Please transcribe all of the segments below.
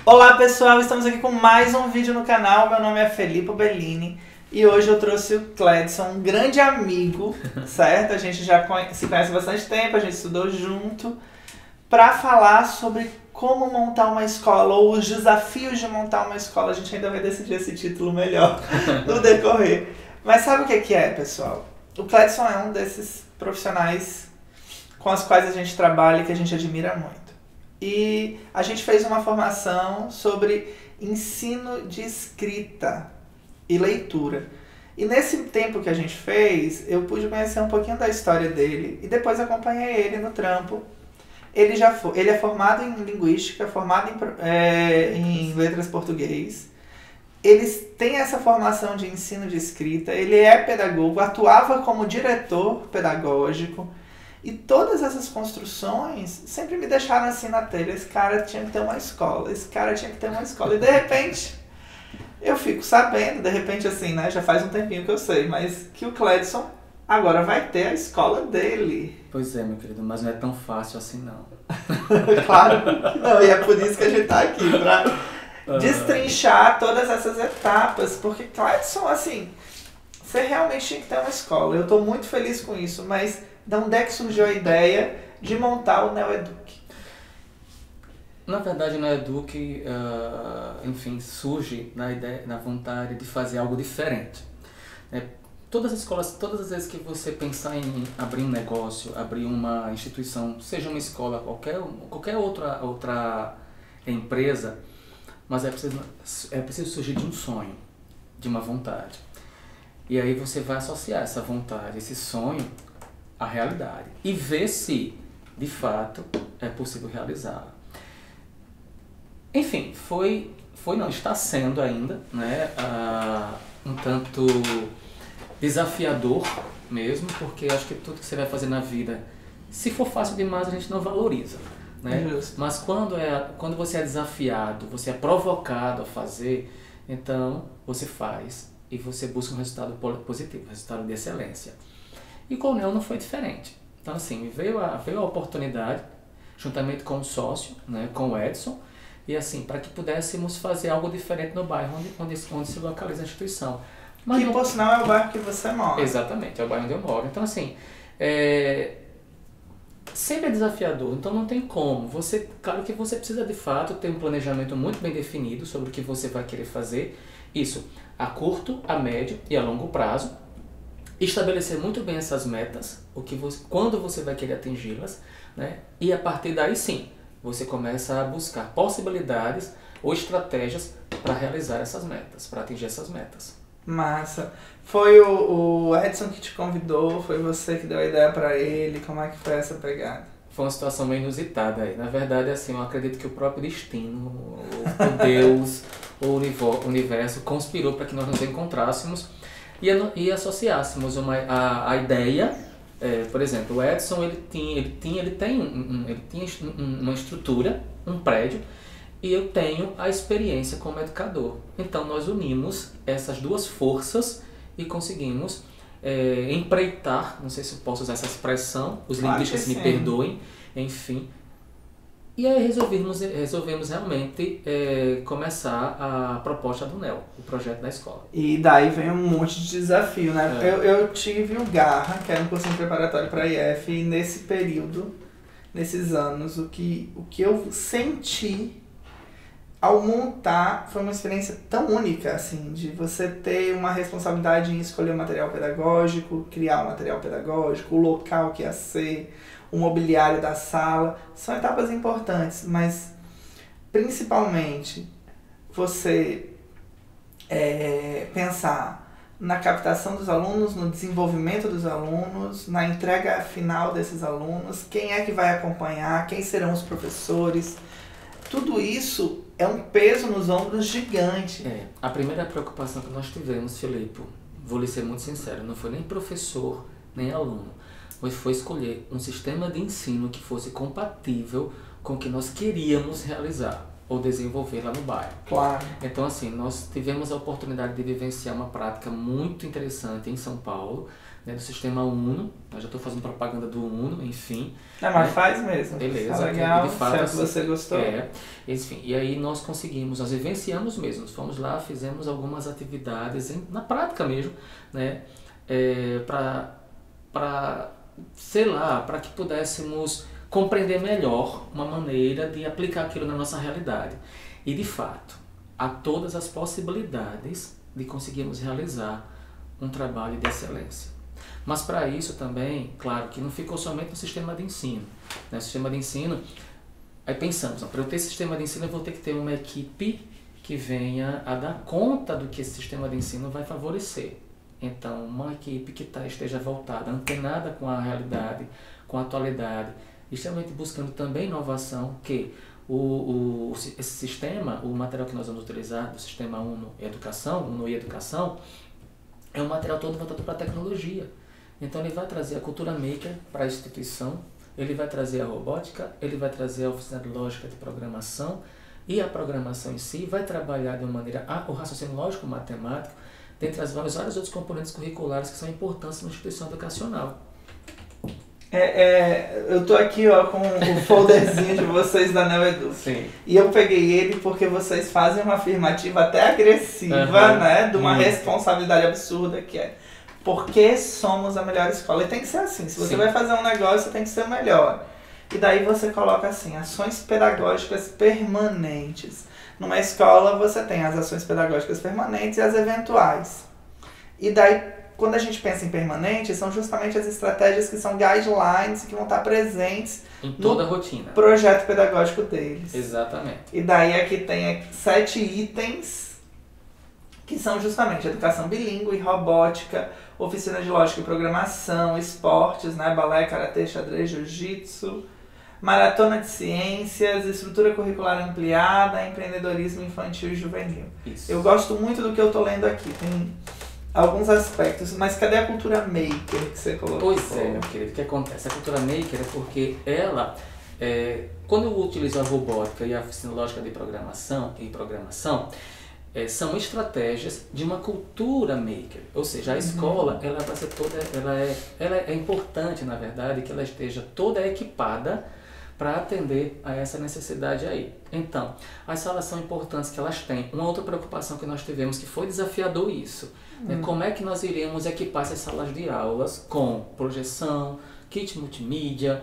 Olá pessoal, estamos aqui com mais um vídeo no canal. Meu nome é Felipe Bellini e hoje eu trouxe o Cledson, um grande amigo, certo? A gente já se conhece há bastante tempo, a gente estudou junto, para falar sobre como montar uma escola ou os desafios de montar uma escola. A gente ainda vai decidir esse título melhor no decorrer. Mas sabe o que é, pessoal? O Cledson é um desses profissionais com os quais a gente trabalha e que a gente admira muito. E a gente fez uma formação sobre ensino de escrita e leitura. E nesse tempo que a gente fez, eu pude conhecer um pouquinho da história dele e depois acompanhei ele no trampo. Ele é formado em linguística, formado em letras português. Ele tem essa formação de ensino de escrita, ele é pedagogo, atuava como diretor pedagógico. E todas essas construções sempre me deixaram assim na telha. Esse cara tinha que ter uma escola, esse cara tinha que ter uma escola. E de repente, eu fico sabendo, de repente assim, né? Já faz um tempinho que eu sei, mas que o Cledson agora vai ter a escola dele. Pois é, meu querido, mas não é tão fácil assim não. Claro que não, e é por isso que a gente tá aqui, pra destrinchar todas essas etapas. Porque Cledson, assim, você realmente tinha que ter uma escola. Eu tô muito feliz com isso, mas de onde é que surgiu a ideia de montar o Neoeduc? Na verdade, o Neoeduc, enfim, surge na vontade de fazer algo diferente. Todas as escolas, todas as vezes que você pensar em abrir um negócio, abrir uma instituição, seja uma escola, qualquer outra empresa, mas é preciso surgir de um sonho, de uma vontade. E aí você vai associar essa vontade, esse sonho, a realidade e ver se de fato é possível realizá-la. Enfim, não está sendo ainda, né, um tanto desafiador mesmo, porque acho que tudo que você vai fazer na vida, se for fácil demais, a gente não valoriza, né? Mas quando você é desafiado, você é provocado a fazer, então você faz e você busca um resultado positivo, um resultado de excelência. E com o Neo não foi diferente. Então assim, veio a oportunidade, juntamente com o sócio, né, com o Edson, e assim, para que pudéssemos fazer algo diferente no bairro onde se localiza a instituição. Mas que, por sinal, é o bairro que você mora. Exatamente, é o bairro onde eu moro. Então assim, sempre é desafiador, então não tem como. Claro que você precisa de fato ter um planejamento muito bem definido sobre o que você vai querer fazer, isso a curto, a médio e a longo prazo. Estabelecer muito bem essas metas, quando você vai querer atingi-las, né? E a partir daí sim, você começa a buscar possibilidades ou estratégias para realizar essas metas, para atingir essas metas. Massa. Foi o Edson que te convidou? Foi você que deu a ideia para ele? Como é que foi essa pegada? Foi uma situação meio inusitada aí. Na verdade, assim, eu acredito que o próprio destino, o Deus, o universo conspirou para que nós nos encontrássemos e associássemos a ideia. Por exemplo, o Edson ele tem uma estrutura, um prédio, e eu tenho a experiência como educador. Então nós unimos essas duas forças e conseguimos empreitar, não sei se eu posso usar essa expressão, os linguistas me perdoem, enfim. E aí resolvemos realmente começar a proposta do NEO, o projeto da escola. E daí vem um monte de desafio, né? Eu tive o Garra, que era um cursinho preparatório para IF, e nesse período, nesses anos, o que eu senti ao montar foi uma experiência tão única, assim, de você ter uma responsabilidade em escolher o material pedagógico, criar o material pedagógico, o local que ia ser, o mobiliário da sala. São etapas importantes, mas principalmente você pensar na captação dos alunos, no desenvolvimento dos alunos, na entrega final desses alunos, quem é que vai acompanhar, quem serão os professores. Tudo isso é um peso nos ombros gigante. A primeira preocupação que nós tivemos, Filipe, vou lhe ser muito sincero, não foi nem professor, nem aluno, mas foi escolher um sistema de ensino que fosse compatível com o que nós queríamos realizar. ou desenvolver lá no bairro. Claro. Então, assim, nós tivemos a oportunidade de vivenciar uma prática muito interessante em São Paulo, né, do Sistema Uno. Eu já estou fazendo propaganda do Uno, enfim. Mas né? faz mesmo. Beleza. Tá legal, de fato, se é que você gostou. Enfim, e aí nós vivenciamos mesmo. Fomos lá, fizemos algumas atividades, na prática mesmo, né, para que pudéssemos compreender melhor uma maneira de aplicar aquilo na nossa realidade. E, de fato, há todas as possibilidades de conseguirmos realizar um trabalho de excelência. Mas, para isso também, claro, que não ficou somente no sistema de ensino. No sistema de ensino, aí pensamos, para eu ter sistema de ensino, eu vou ter que ter uma equipe que venha a dar conta do que esse sistema de ensino vai favorecer. Então, uma equipe que esteja voltada, antenada com a realidade, com a atualidade, extremamente buscando também inovação, que esse sistema, o material que nós vamos utilizar do Sistema Uno e Educação, é um material todo voltado para a tecnologia. Então ele vai trazer a cultura maker para a instituição, ele vai trazer a robótica, ele vai trazer a oficina de lógica de programação, e a programação em si vai trabalhar de uma maneira, o raciocínio lógico-matemático, dentre as vários outros componentes curriculares que são importantes na instituição educacional. Eu tô aqui com o folderzinho de vocês da NeoEdu. Sim. E eu peguei ele porque vocês fazem uma afirmativa até agressiva, né? De uma responsabilidade absurda que é porque somos a melhor escola. E tem que ser assim. Se você vai fazer um negócio, tem que ser o melhor. E daí você coloca assim, ações pedagógicas permanentes. Numa escola você tem as ações pedagógicas permanentes e as eventuais. E daí, quando a gente pensa em permanente, são justamente as estratégias que são guidelines que vão estar presentes em toda a rotina, projeto pedagógico deles. Exatamente. E daí aqui tem 7 itens que são justamente educação bilíngue, robótica, oficina de lógica e programação, esportes, né, balé, karatê, xadrez, jiu-jitsu, maratona de ciências, estrutura curricular ampliada, empreendedorismo infantil e juvenil. Isso. Eu gosto muito do que eu tô lendo aqui. Tem alguns aspectos, mas cadê a cultura maker que você colocou? Pois é, meu querido, o que acontece? A cultura maker é porque ela, quando eu utilizo a robótica e a oficina lógica de programação, são estratégias de uma cultura maker. Ou seja, a escola, ela vai ser toda, ela é importante, na verdade, que ela esteja toda equipada para atender a essa necessidade aí. Então, as salas são importantes que elas têm. Uma outra preocupação que nós tivemos, que foi desafiador isso, né? Como é que nós iríamos equipar essas salas de aulas com projeção, kit multimídia,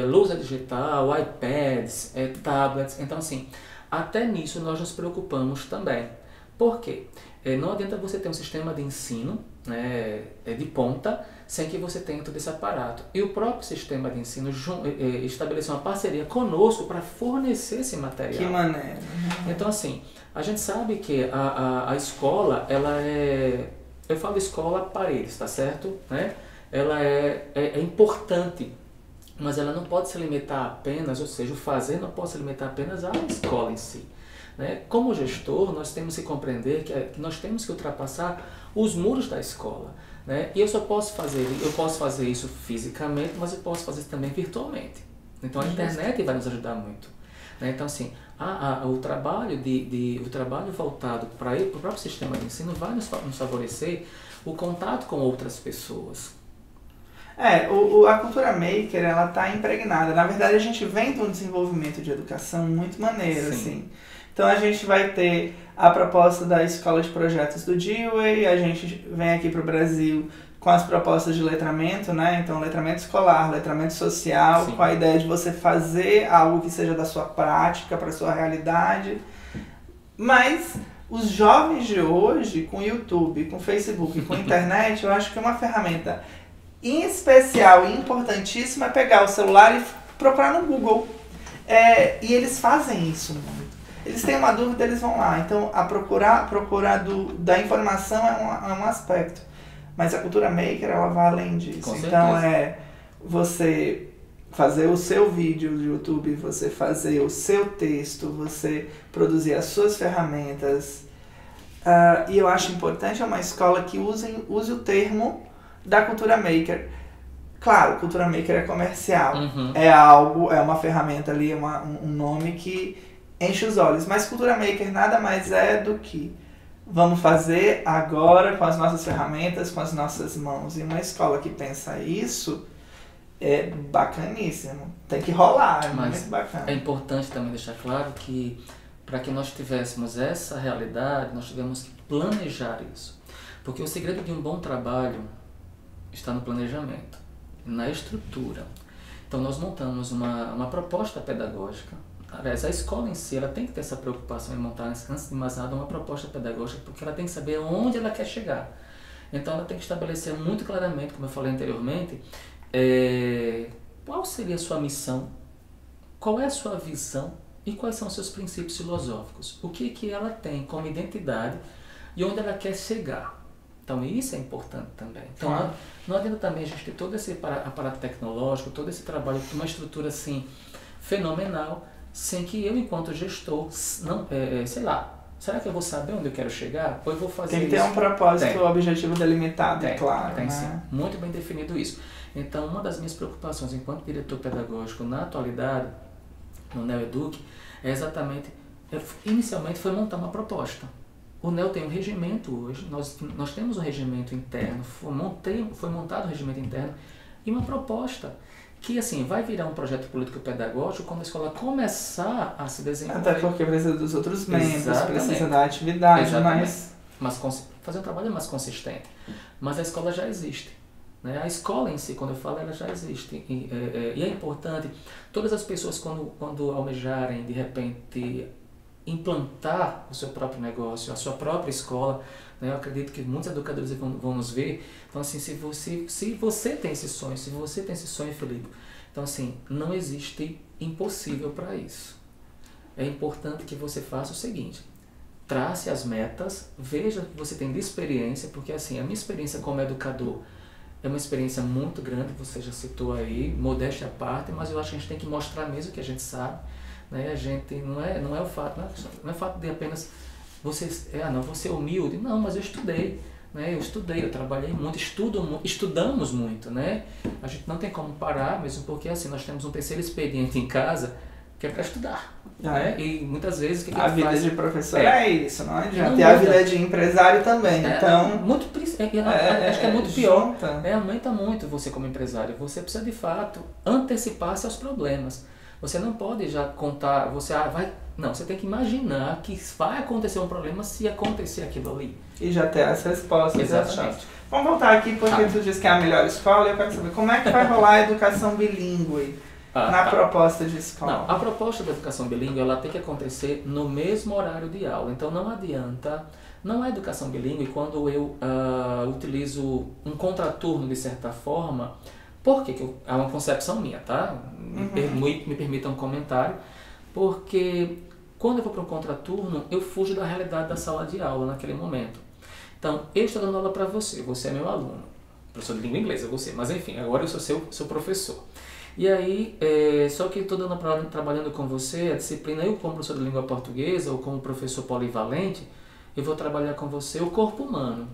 lousa digital, iPads, tablets. Então, assim, até nisso nós nos preocupamos também. Por quê? Não adianta você ter um sistema de ensino, né, de ponta, sem que você tenha todo esse aparato. E o próprio sistema de ensino estabeleceu uma parceria conosco para fornecer esse material. Que maneiro. Então, assim, a gente sabe que a escola, ela eu falo escola paredes, tá certo? Né? Ela é importante, mas ela não pode se limitar apenas, ou seja, o fazer não pode se limitar apenas à escola em si. Né? Como gestor, nós temos que compreender que nós temos que ultrapassar os muros da escola. Né? E eu posso fazer isso fisicamente, mas eu posso fazer também virtualmente. Então a internet vai nos ajudar muito. Né? Então, assim, o trabalho voltado para o próprio sistema de ensino vai nos favorecer o contato com outras pessoas. A cultura maker, ela está impregnada. Na verdade, a gente vem de um desenvolvimento de educação muito maneiro, assim. Então, a gente vai ter a proposta da Escola de Projetos do Dewey, a gente vem aqui para o Brasil com as propostas de letramento, né? Então, letramento escolar, letramento social, com a ideia de você fazer algo que seja da sua prática, para a sua realidade. Mas os jovens de hoje, com YouTube, com Facebook, com internet, eu acho que uma ferramenta em especial e importantíssima é pegar o celular e procurar no Google. E eles fazem isso muito. Eles têm uma dúvida, eles vão lá. Então, a procura da informação é um aspecto. Mas a cultura maker, ela vai além disso. Com então, certeza. Você fazer o seu vídeo do YouTube, você fazer o seu texto, você produzir as suas ferramentas. E eu acho importante uma escola que use o termo da cultura maker. Claro, cultura maker é comercial. É uma ferramenta ali, um nome que enche os olhos. Mas cultura maker nada mais é do que vamos fazer agora com as nossas ferramentas, com as nossas mãos. E uma escola que pensa isso é bacaníssimo. Tem que rolar, é muito bacana. É importante também deixar claro que para que nós tivéssemos essa realidade, nós tivemos que planejar isso. Porque o segredo de um bom trabalho está no planejamento, na estrutura. Então nós montamos uma proposta pedagógica. Aliás, a escola em si ela tem que ter essa preocupação em montar, antes de mais nada, uma proposta pedagógica, porque ela tem que saber onde ela quer chegar. Então ela tem que estabelecer muito claramente, como eu falei anteriormente, qual seria a sua missão, qual é a sua visão e quais são os seus princípios filosóficos. O que ela tem como identidade e onde ela quer chegar. Então isso é importante também. Então não adianta também a gente ter todo esse aparato tecnológico, todo esse trabalho com uma estrutura assim fenomenal, sem que eu, enquanto gestor, não, sei lá, será que eu vou saber onde eu quero chegar? Ou eu vou fazer isso? Tem que ter um propósito, um objetivo delimitado, claro. Tem né? sim, muito bem definido isso. Então, uma das minhas preocupações enquanto diretor pedagógico na atualidade, no NeoEduc, é exatamente, inicialmente foi montar uma proposta. O NEO tem um regimento hoje, nós temos um regimento interno, foi montado um regimento interno e uma proposta que assim, vai virar um projeto político-pedagógico quando a escola começar a se desenvolver. Até porque precisa dos outros membros, Exatamente. precisa da atividade, Exatamente. Mas fazer um trabalho mais consistente. Mas a escola já existe. Né? A escola em si, quando eu falo, ela já existe. E é importante, todas as pessoas quando almejarem, de repente, implantar o seu próprio negócio, a sua própria escola, né? Eu acredito que muitos educadores vão nos ver. Então, assim, se você tem esse sonho, Felipe, então, assim, não existe impossível para isso. É importante que você faça o seguinte: trace as metas, veja o que você tem de experiência, porque, assim, a minha experiência como educador é uma experiência muito grande, você já citou aí, modéstia à parte, mas eu acho que a gente tem que mostrar mesmo o que a gente sabe. Né? A gente não é o fato, não é o fato de apenas você ser humilde. Não, mas eu estudei, né? Eu trabalhei muito, estudamos muito, né? A gente não tem como parar, mesmo porque assim, nós temos um terceiro expediente em casa que é para estudar. Né? E muitas vezes a vida faz? De professor é isso, não adianta. Não tem a vida de empresário também, então... acho que é muito pior. Aumenta muito você como empresário. Você precisa de fato antecipar-se aos problemas. Você não pode já contar, você tem que imaginar que vai acontecer um problema se acontecer aquilo ali. E já ter as respostas. Exatamente. Vamos voltar aqui porque tu disse que é a melhor escola e eu quero saber como é que vai rolar a educação bilíngue na proposta de escola. Não, a proposta da educação bilíngue ela tem que acontecer no mesmo horário de aula. Então não adianta, não é educação bilíngue quando eu utilizo um contraturno de certa forma. Por que é uma concepção minha, tá? Me permitam um comentário. Porque quando eu vou para um contraturno, eu fujo da realidade da sala de aula naquele momento. Então, eu estou dando aula para você é meu aluno. Professor de língua inglesa, você. Mas enfim, agora eu sou seu professor. E aí, só que estou trabalhando com você, a disciplina, eu como professor de língua portuguesa ou como professor polivalente, eu vou trabalhar com você o corpo humano.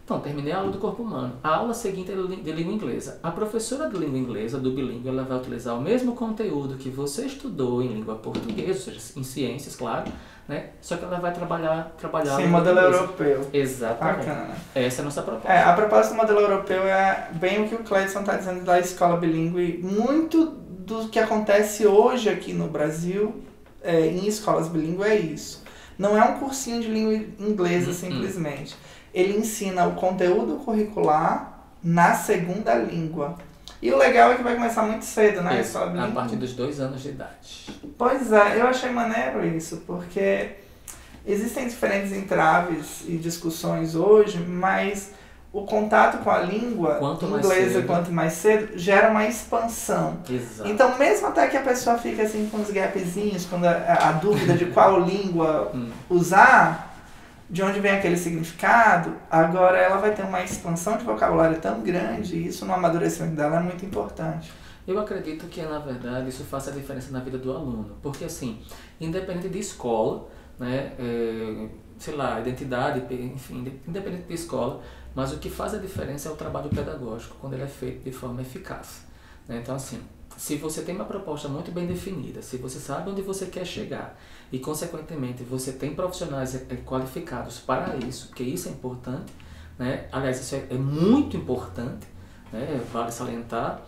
Então, terminei a aula do corpo humano. A aula seguinte é de língua inglesa. A professora de língua inglesa, do bilíngue, ela vai utilizar o mesmo conteúdo que você estudou em língua portuguesa, ou seja, em ciências, claro, né? Só que ela vai trabalhar sim, modelo europeu. Exatamente. Bacana. Essa é a nossa proposta. A proposta do modelo europeu é bem o que o Cledson está dizendo da escola bilíngue. Muito do que acontece hoje aqui no Brasil, em escolas bilíngues, é isso. Não é um cursinho de língua inglesa, simplesmente. Ele ensina o conteúdo curricular na segunda língua. E o legal é que vai começar muito cedo, né? Isso, a partir dos 2 anos de idade. Pois é, eu achei maneiro isso, porque existem diferentes entraves e discussões hoje, mas o contato com a língua inglesa, quanto mais cedo, gera uma expansão. Exato. Então, mesmo até que a pessoa fique assim com os gapzinhos, quando a dúvida de qual língua usar, de onde vem aquele significado, agora ela vai ter uma expansão de vocabulário tão grande e isso no amadurecimento dela é muito importante. Eu acredito que, na verdade, isso faça a diferença na vida do aluno. Porque, assim, independente de escola, né, sei lá, identidade, enfim, independente de escola, mas o que faz a diferença é o trabalho pedagógico, quando ele é feito de forma eficaz. Né? Então, assim, se você tem uma proposta muito bem definida, se você sabe onde você quer chegar e, consequentemente, você tem profissionais qualificados para isso, porque isso é importante, né? Aliás, isso é muito importante, né? Vale salientar,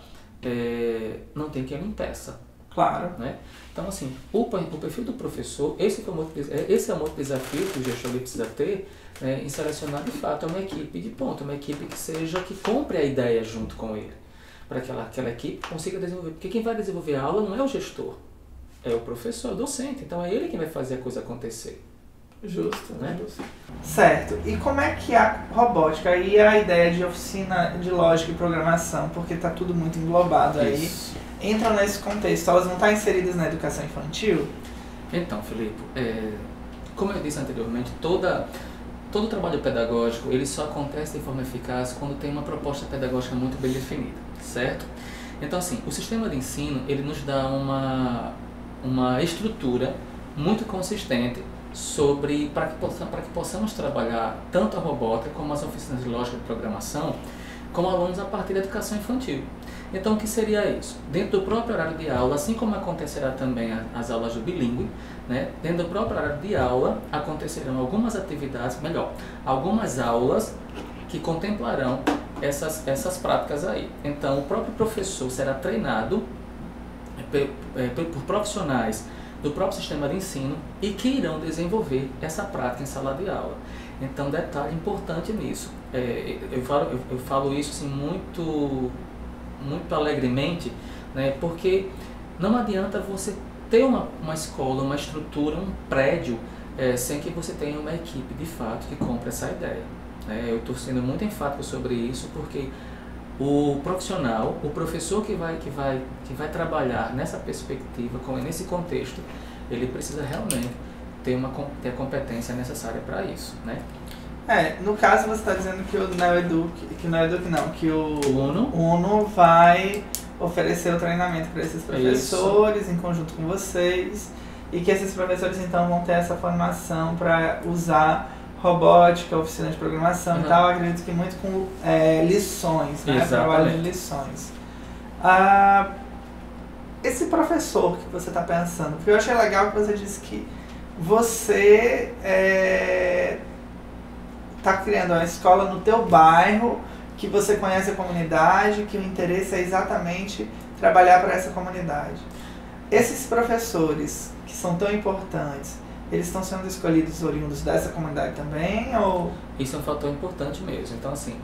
não tem quem o impeça. Claro. Né? Então, assim, o perfil do professor, esse é um outro desafio que o gestor precisa ter, né, em selecionar, de fato, uma equipe de ponta, uma equipe que compre a ideia junto com ele, para que aquela equipe consiga desenvolver. Porque quem vai desenvolver a aula não é o gestor, é o professor, o docente. Então, é ele quem vai fazer a coisa acontecer. Justo, né? Justo. Certo. E como é que a robótica e a ideia de oficina de lógica e programação, porque está tudo muito englobado aí, entram nesse contexto? Elas vão estar inseridas na educação infantil? Então, Felipe, como eu disse anteriormente, todo o trabalho pedagógico ele só acontece de forma eficaz quando tem uma proposta pedagógica muito bem definida, certo? Então, assim, o sistema de ensino ele nos dá uma estrutura muito consistente para que possamos trabalhar tanto a robótica como as oficinas de lógica e programação como alunos a partir da educação infantil. Então, o que seria isso? Dentro do próprio horário de aula, assim como acontecerá também as aulas do bilíngue, né? Dentro do próprio horário de aula acontecerão algumas atividades, algumas aulas que contemplarão essas práticas aí. Então, o próprio professor será treinado por profissionais do próprio sistema de ensino e que irão desenvolver essa prática em sala de aula. Então, detalhe importante nisso. Eu falo isso assim, muito alegremente, né, porque não adianta você ter uma escola, uma estrutura, um prédio, sem que você tenha uma equipe de fato que compre essa ideia. Eu estou sendo muito enfático sobre isso porque o profissional, o professor que vai trabalhar nessa perspectiva, nesse contexto, ele precisa realmente ter a competência necessária para isso, né? No caso você está dizendo que que o Uno vai oferecer o treinamento para esses professores em conjunto com vocês e que esses professores então vão ter essa formação para usar robótica, oficina de programação e tal, acredito que muito com lições, né? Trabalho de lições. Esse professor que você está pensando, porque eu achei legal que você disse que você está criando uma escola no teu bairro, que você conhece a comunidade, que o interesse é exatamente trabalhar para essa comunidade. Esses professores que são tão importantes, eles estão sendo escolhidos oriundos dessa comunidade também? Ou? Isso é um fator importante mesmo. Então, assim,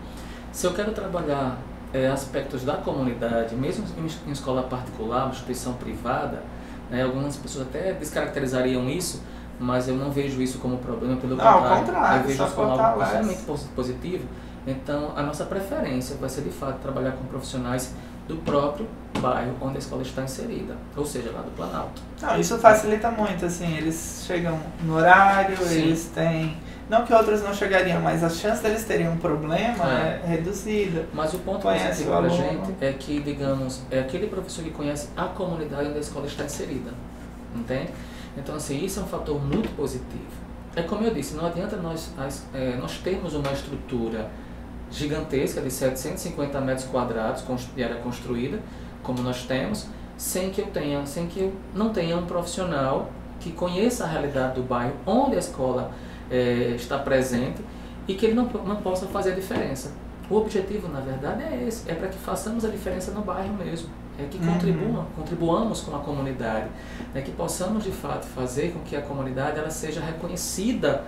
se eu quero trabalhar aspectos da comunidade, mesmo em escola particular, uma instituição privada, né, algumas pessoas até descaracterizariam isso, mas eu não vejo isso como problema, pelo contrário, eu vejo isso como algo extremamente positivo. Então, a nossa preferência vai ser, de fato, trabalhar com profissionais do próprio bairro onde a escola está inserida, ou seja, lá do Planalto. Não, isso facilita muito, assim, eles chegam no horário, sim, eles têm... Não que outros não chegariam, mas a chance deles terem um problema é reduzida. Mas o ponto positivo para a gente é que, digamos, é aquele professor que conhece a comunidade onde a escola está inserida, entende? Então, assim, isso é um fator muito positivo. É como eu disse, não adianta nós termos uma estrutura gigantesca de 750 metros quadrados de área construída, como nós temos, sem que eu não tenha um profissional que conheça a realidade do bairro onde a escola está presente e que ele não possa fazer a diferença. O objetivo, na verdade, é esse, para que façamos a diferença no bairro mesmo, que contribuamos com a comunidade, que possamos, de fato, fazer com que a comunidade ela seja reconhecida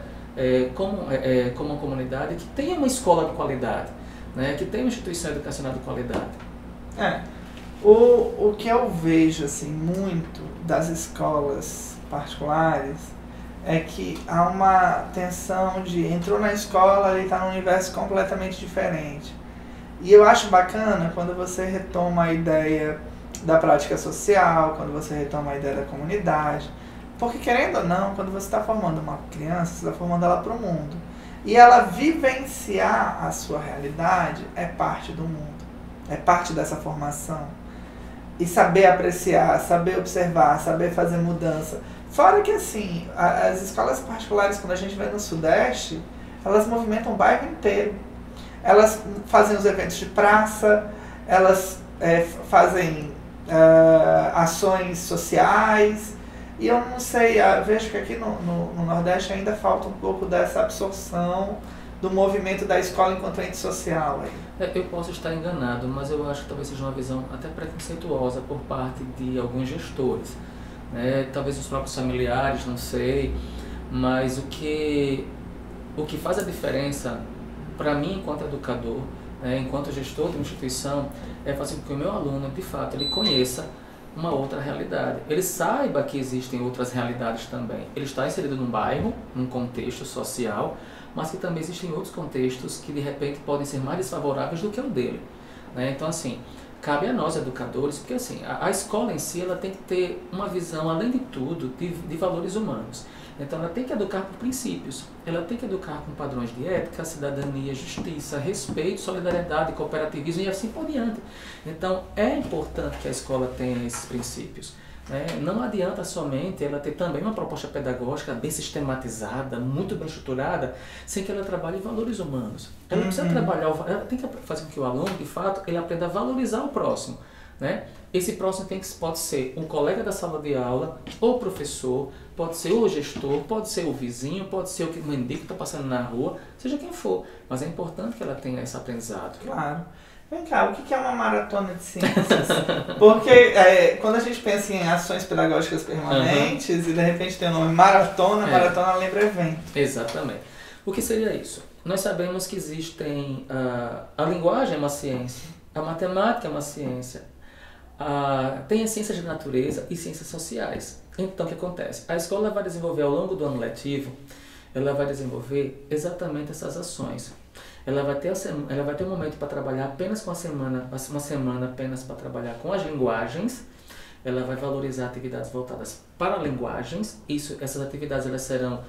como uma comunidade que tenha uma escola de qualidade, que tenha uma instituição educacional de qualidade. O que eu vejo assim, muito das escolas particulares é que há uma tensão de entrou na escola e está num universo completamente diferente. E eu acho bacana quando você retoma a ideia da prática social, quando você retoma a ideia da comunidade. Porque, querendo ou não, quando você está formando uma criança, você está formando ela para o mundo. E ela vivenciar a sua realidade é parte do mundo. É parte dessa formação. E saber apreciar, saber observar, saber fazer mudança. Fora que, assim, as escolas particulares, quando a gente vai no Sudeste, elas movimentam o bairro inteiro. Elas fazem os eventos de praça, elas fazem ações sociais. E eu não sei, vejo que aqui no Nordeste ainda falta um pouco dessa absorção do movimento da escola enquanto ente social. Eu posso estar enganado, mas eu acho que talvez seja uma visão até preconceituosa por parte de alguns gestores. Talvez os próprios familiares, não sei, mas o que faz a diferença para mim enquanto educador, enquanto gestor de uma instituição, é fazer com que o meu aluno, de fato, ele conheça uma outra realidade. Ele saiba que existem outras realidades também. Ele está inserido num bairro, num contexto social, mas que também existem outros contextos que de repente podem ser mais desfavoráveis do que o dele. Então assim, cabe a nós educadores, porque assim, a escola em si ela tem que ter uma visão, além de tudo, de valores humanos. Então ela tem que educar por princípios, ela tem que educar com padrões de ética, cidadania, justiça, respeito, solidariedade, cooperativismo e assim por diante. Então é importante que a escola tenha esses princípios. Não adianta somente ela ter também uma proposta pedagógica bem sistematizada, muito bem estruturada, sem que ela trabalhe valores humanos. Ela precisa trabalhar, ela tem que fazer com que o aluno, de fato, ele aprenda a valorizar o próximo. Esse próximo pode ser um colega da sala de aula, ou o professor, pode ser o gestor, pode ser o vizinho, pode ser o mendigo que está passando na rua, seja quem for. Mas é importante que ela tenha esse aprendizado. Claro. Vem cá, o que é uma maratona de ciências? Porque quando a gente pensa em ações pedagógicas permanentes e de repente tem o nome maratona, maratona lembra evento. Exatamente. O que seria isso? Nós sabemos que existem, a linguagem é uma ciência, a matemática é uma ciência, tem as ciências de natureza e ciências sociais. Então o que acontece? A escola vai desenvolver ao longo do ano letivo, ela vai desenvolver exatamente essas ações. Ela vai ter um momento para trabalhar apenas com uma semana apenas para trabalhar com as linguagens. Ela vai valorizar atividades voltadas para linguagens. Essas atividades elas serão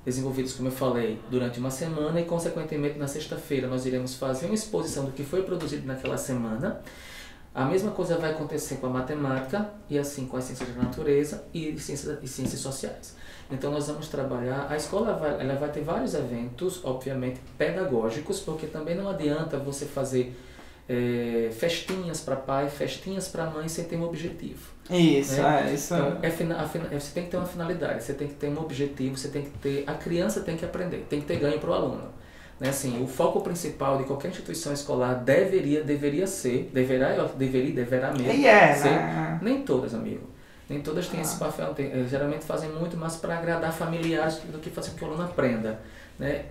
desenvolvidas, como eu falei, durante uma semana e, consequentemente, na sexta-feira nós iremos fazer uma exposição do que foi produzido naquela semana. A mesma coisa vai acontecer com a matemática e assim com as ciências da natureza e ciências sociais. Então nós vamos trabalhar, a escola ela vai ter vários eventos, obviamente pedagógicos, porque também não adianta você fazer festinhas para pai, festinhas para mãe sem ter um objetivo. Isso, isso. Então, você tem que ter uma finalidade, você tem que ter um objetivo, a criança tem que aprender, tem que ter ganho para o aluno. Assim, o foco principal de qualquer instituição escolar deverá mesmo ser, nem todas, amigo. Nem todas têm esse papel, geralmente fazem muito mais para agradar familiares do que fazer com que o aluno aprenda.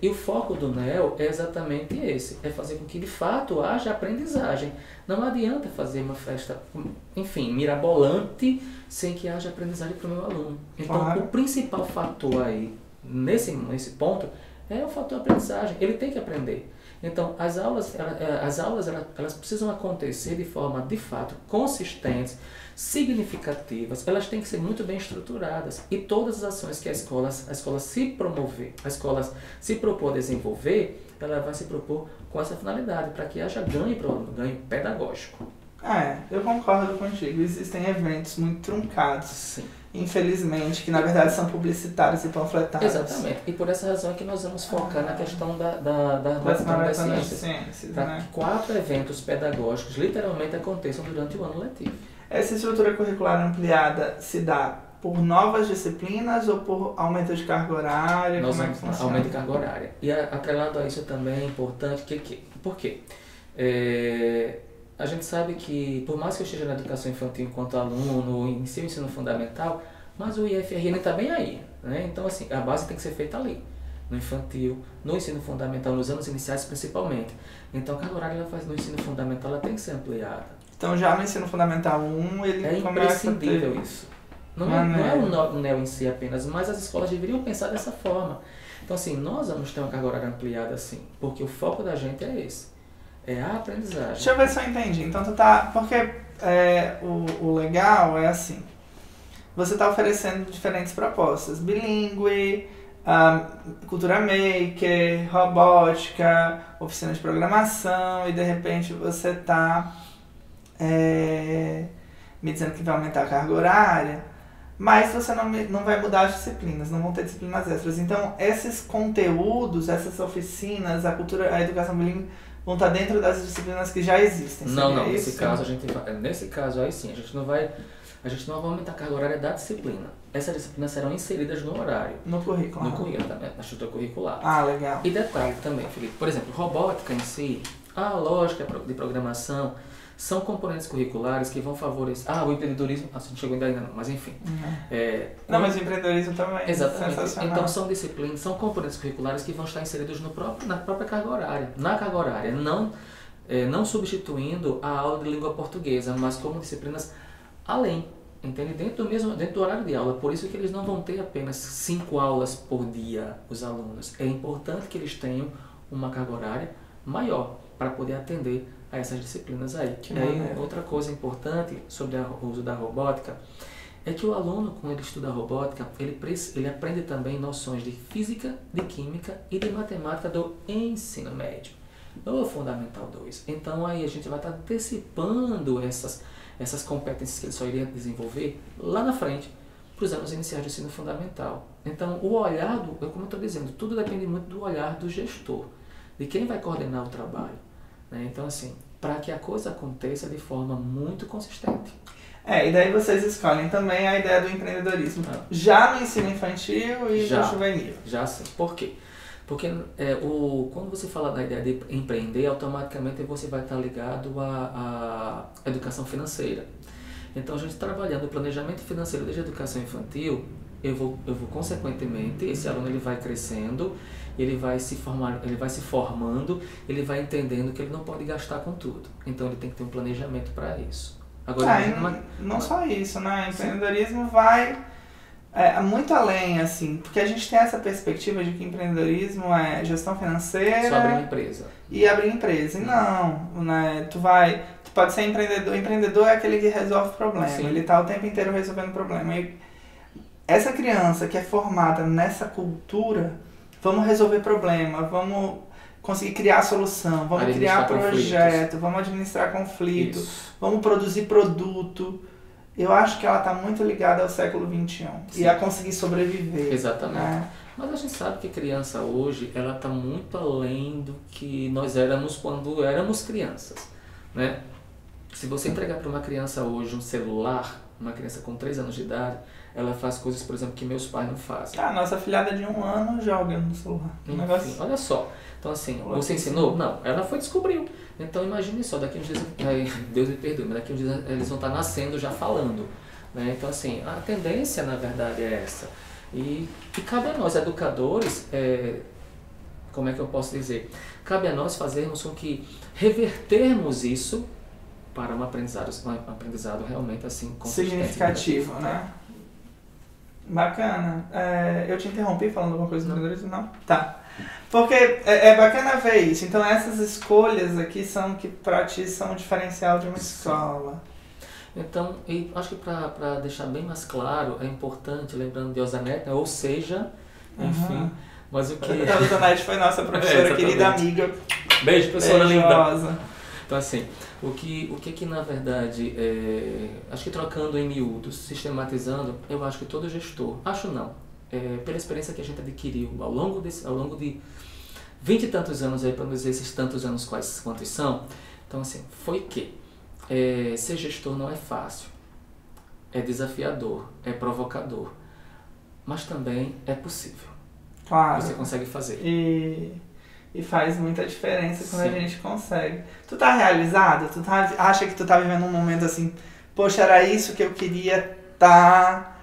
E o foco do NEL é exatamente esse, é fazer com que de fato haja aprendizagem. Não adianta fazer uma festa, enfim, mirabolante, sem que haja aprendizagem para o meu aluno. Então, o principal fator aí, nesse ponto, é o fator aprendizagem. Ele tem que aprender. Então, as aulas elas precisam acontecer de forma, de fato, consistentes, significativas. Elas têm que ser muito bem estruturadas. E todas as ações que a escola se promover, a escola se propor a desenvolver, ela vai se propor com essa finalidade, para que haja ganho para o aluno, ganho pedagógico. Eu concordo contigo. Existem eventos muito truncados. Sim. Infelizmente, que na verdade são publicitários e panfletários. Exatamente. E por essa razão é que nós vamos focar na questão das maratonas de ciências. Para que 4 eventos pedagógicos literalmente aconteçam durante o ano letivo. Essa estrutura curricular ampliada se dá por novas disciplinas ou por aumento de carga horária? Nós vamos aumento de carga horária. E atrelado a isso também é importante, por quê? A gente sabe que, por mais que eu esteja na educação infantil enquanto aluno, inicio o ensino fundamental, mas o IFRN está bem aí. Então, assim, a base tem que ser feita ali, no infantil, no ensino fundamental, nos anos iniciais principalmente. Então, a carga horária no ensino fundamental ela tem que ser ampliada. Então, já no ensino fundamental 1, ele começa a ter... imprescindível isso. Não é o NEL em si apenas, mas as escolas deveriam pensar dessa forma. Então, assim, nós vamos ter uma carga horária ampliada, assim, porque o foco da gente é esse. É a aprendizagem. Deixa eu ver se eu entendi. Então, porque o legal é assim, você está oferecendo diferentes propostas. Bilíngue, cultura maker, robótica, oficina de programação, e de repente você está me dizendo que vai aumentar a carga horária, mas você não vai mudar as disciplinas, não vão ter disciplinas extras. Então, esses conteúdos, essas oficinas, a educação bilíngue, vão estar dentro das disciplinas que já existem. Não, seria nesse isso? caso a gente vai, nesse caso aí sim, a gente não vai aumentar a carga horária da disciplina. Essas disciplinas serão inseridas no horário, No currículo. no currículo, na estrutura curricular. Ah, legal. E detalhe também, Felipe, por exemplo, robótica em si, a lógica de programação, são componentes curriculares que vão favorecer... o empreendedorismo, a gente chegou ainda não, mas enfim. Não, mas o empreendedorismo também Exatamente. sensacional. Então são disciplinas, são componentes curriculares que vão estar inseridos na própria carga horária. Na carga horária, não substituindo a aula de língua portuguesa, mas como disciplinas além, entende? Dentro do horário de aula. Por isso que eles não vão ter apenas 5 aulas por dia, os alunos. É importante que eles tenham uma carga horária maior para poder atender a essas disciplinas aí. E aí, outra coisa importante sobre o uso da robótica é que o aluno, quando ele estuda robótica, ele aprende também noções de física, de química e de matemática do ensino médio, ou Fundamental 2. Então aí a gente vai estar antecipando essas competências que ele só iria desenvolver lá na frente, para os anos iniciais do ensino fundamental. Então o olhar, como eu estou dizendo, tudo depende muito do olhar do gestor, de quem vai coordenar o trabalho. Então, assim, para que a coisa aconteça de forma muito consistente. E daí vocês escolhem também a ideia do empreendedorismo. Já no ensino infantil e no juvenil. Já sim. Por quê? Porque quando você fala da ideia de empreender, automaticamente você vai estar ligado à educação financeira. Então, a gente trabalhando o planejamento financeiro desde a educação infantil, eu vou consequentemente, esse aluno ele vai crescendo, ele vai se formando, ele vai entendendo que ele não pode gastar com tudo. Então ele tem que ter um planejamento para isso. Agora, não só isso, né? O empreendedorismo vai muito além, assim, porque a gente tem essa perspectiva de que empreendedorismo é gestão financeira... Só abrir empresa. E abrir empresa. E não, né? Tu pode ser empreendedor. O empreendedor é aquele que resolve problema. Sim. Ele tá o tempo inteiro resolvendo problema. E essa criança que é formada nessa cultura, vamos resolver problema, vamos conseguir criar solução, vamos criar projeto, vamos administrar conflito, vamos produzir produto. Eu acho que ela está muito ligada ao século XXI. Sim. E a conseguir sobreviver. Exatamente. Né? Mas a gente sabe que criança hoje, ela está muito além do que nós éramos quando éramos crianças, né? Se você entregar para uma criança hoje um celular, uma criança com 3 anos de idade, ela faz coisas, por exemplo, que meus pais não fazem. A nossa filhada de 1 ano joga no celular. Enfim, olha só. Então assim, você ensinou? Não, ela descobriu. Então imagine só, daqui uns dias, Deus me perdoe, mas daqui uns dias eles vão estar nascendo já falando. Né? Então assim, a tendência na verdade é essa. E cabe a nós, educadores, como é que eu posso dizer? Cabe a nós fazermos com que revertermos isso para um aprendizado realmente assim consistente. Significativo, né? Bacana. Eu te interrompi falando alguma coisa do empreendedorismo? Não? Tá. Porque é bacana ver isso. Então essas escolhas aqui são que para ti são o diferencial de uma escola. Então, e acho que para deixar bem mais claro, é importante, lembrando de Osanete, ou seja, enfim, mas o que... A Osanete foi nossa professora, querida amiga. Beijo, professora linda. Então assim, o que na verdade, acho que trocando em miúdos, sistematizando, eu acho que todo gestor, acho não, pela experiência que a gente adquiriu ao longo de 20 e tantos anos aí, para não dizer esses tantos anos quantos são, então assim, foi que ser gestor não é fácil, é desafiador, é provocador, mas também é possível. Claro. Você consegue fazer. E faz muita diferença quando a gente consegue. Tu tá realizado? Acha que tu tá vivendo um momento assim, poxa, era isso que eu queria tá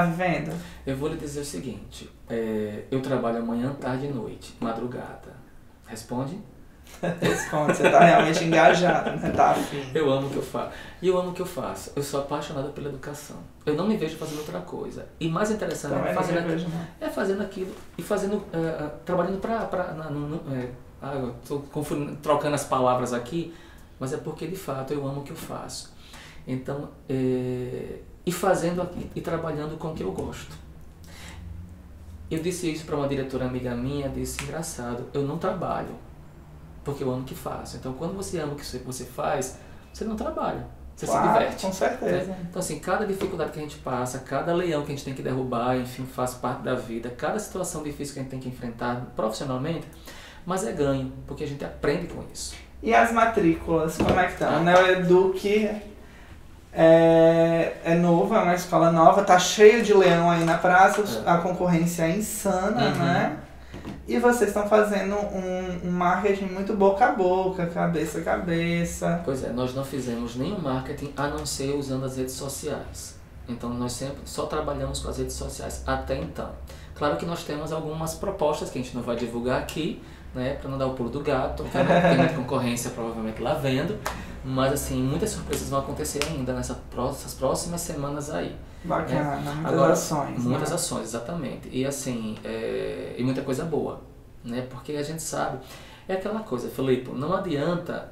vivendo? Eu vou lhe dizer o seguinte, eu trabalho amanhã, tarde e noite, madrugada. Responde? Responde, você tá realmente engajado, né? Tá afim. Eu amo o que eu faço. E eu amo o que eu faço. Eu sou apaixonado pela educação. Eu não me vejo fazendo outra coisa. E mais interessante é fazendo aquilo e fazendo, trabalhando eu tô trocando as palavras aqui, mas é porque de fato eu amo o que eu faço. Então, e fazendo aqui, e trabalhando com o que eu gosto. Eu disse isso para uma diretora amiga minha, disse, engraçado, eu não trabalho, porque eu amo o que faço. Então, quando você ama o que você faz, você não trabalha, você se diverte. Com certeza. Né? Então, assim, cada dificuldade que a gente passa, cada leão que a gente tem que derrubar, enfim, faz parte da vida, cada situação difícil que a gente tem que enfrentar profissionalmente, mas é ganho, porque a gente aprende com isso. E as matrículas, como é que estão? O Neoeduc é novo, é uma escola nova, tá cheio de leão aí na praça, a concorrência é insana, né? E vocês estão fazendo um marketing muito boca a boca, cabeça a cabeça. Pois é, nós não fizemos nenhum marketing a não ser usando as redes sociais. Então nós sempre só trabalhamos com as redes sociais até então. Claro que nós temos algumas propostas que a gente não vai divulgar aqui, né, para não dar o pulo do gato, porque tem muita concorrência provavelmente lá vendo, mas assim, muitas surpresas vão acontecer ainda nessas próximas semanas aí. Bacana, né? muitas Agora, ações. Muitas né? ações, exatamente. E assim, e muita coisa boa, né? Porque a gente sabe, é aquela coisa, Felipe, não adianta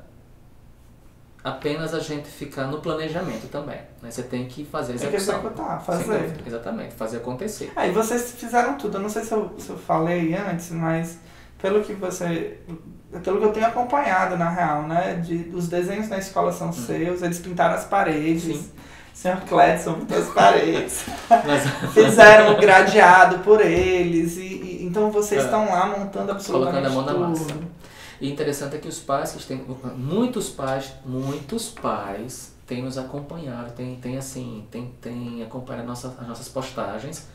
apenas a gente ficar no planejamento também, né? Você tem que fazer a execução. Tem que executar, fazer. Exatamente, fazer acontecer. E vocês fizeram tudo. Eu não sei se eu falei antes, mas pelo que eu tenho acompanhado na real, né? Os desenhos na escola são seus, eles pintaram as paredes. Sim. Senhor Cledson pintou as paredes. Fizeram o gradeado por eles. Então vocês estão lá montando absolutamente tudo. Colocando a mão na massa. E interessante é que os pais que têm, muitos pais têm nos acompanhado, têm acompanhado as nossas postagens,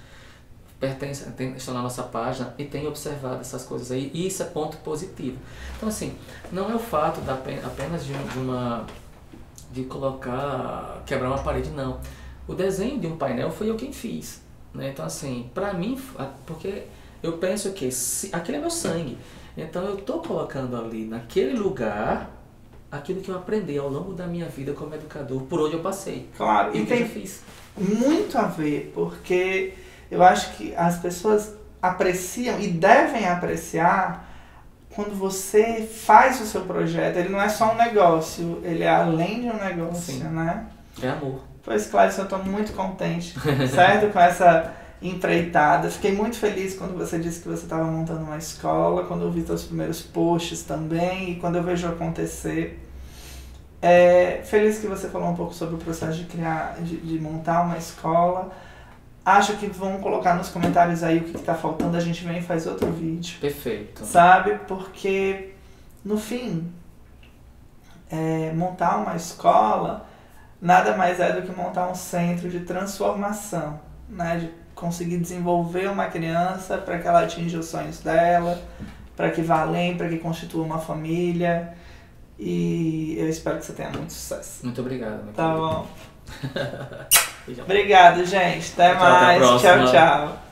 estão na nossa página e têm observado essas coisas aí, e isso é ponto positivo. Então assim, não é o fato apenas de quebrar uma parede, não. O desenho de um painel foi eu quem fiz, né? Então assim, pra mim, porque eu penso que aquele é meu sangue, então eu tô colocando ali naquele lugar aquilo que eu aprendi ao longo da minha vida como educador, por onde eu passei. Claro, e tem muito a ver, porque eu acho que as pessoas apreciam e devem apreciar quando você faz o seu projeto. Ele não é só um negócio, ele é além de um negócio, Sim. né? É amor. Pois, Cledson, eu tô muito contente, certo? Com essa empreitada. Fiquei muito feliz quando você disse que você estava montando uma escola, quando eu vi seus primeiros posts também e quando eu vejo acontecer. Feliz que você falou um pouco sobre o processo de montar uma escola. Acho que vão colocar nos comentários aí o que está faltando, a gente vem e faz outro vídeo. Perfeito. Sabe? Porque, no fim, montar uma escola nada mais é do que montar um centro de transformação, né? De conseguir desenvolver uma criança para que ela atinja os sonhos dela, para que vá além, para que constitua uma família. E eu espero que você tenha muito sucesso. Muito obrigado. Tá bom. Obrigado, gente. Até mais. Tchau, tchau.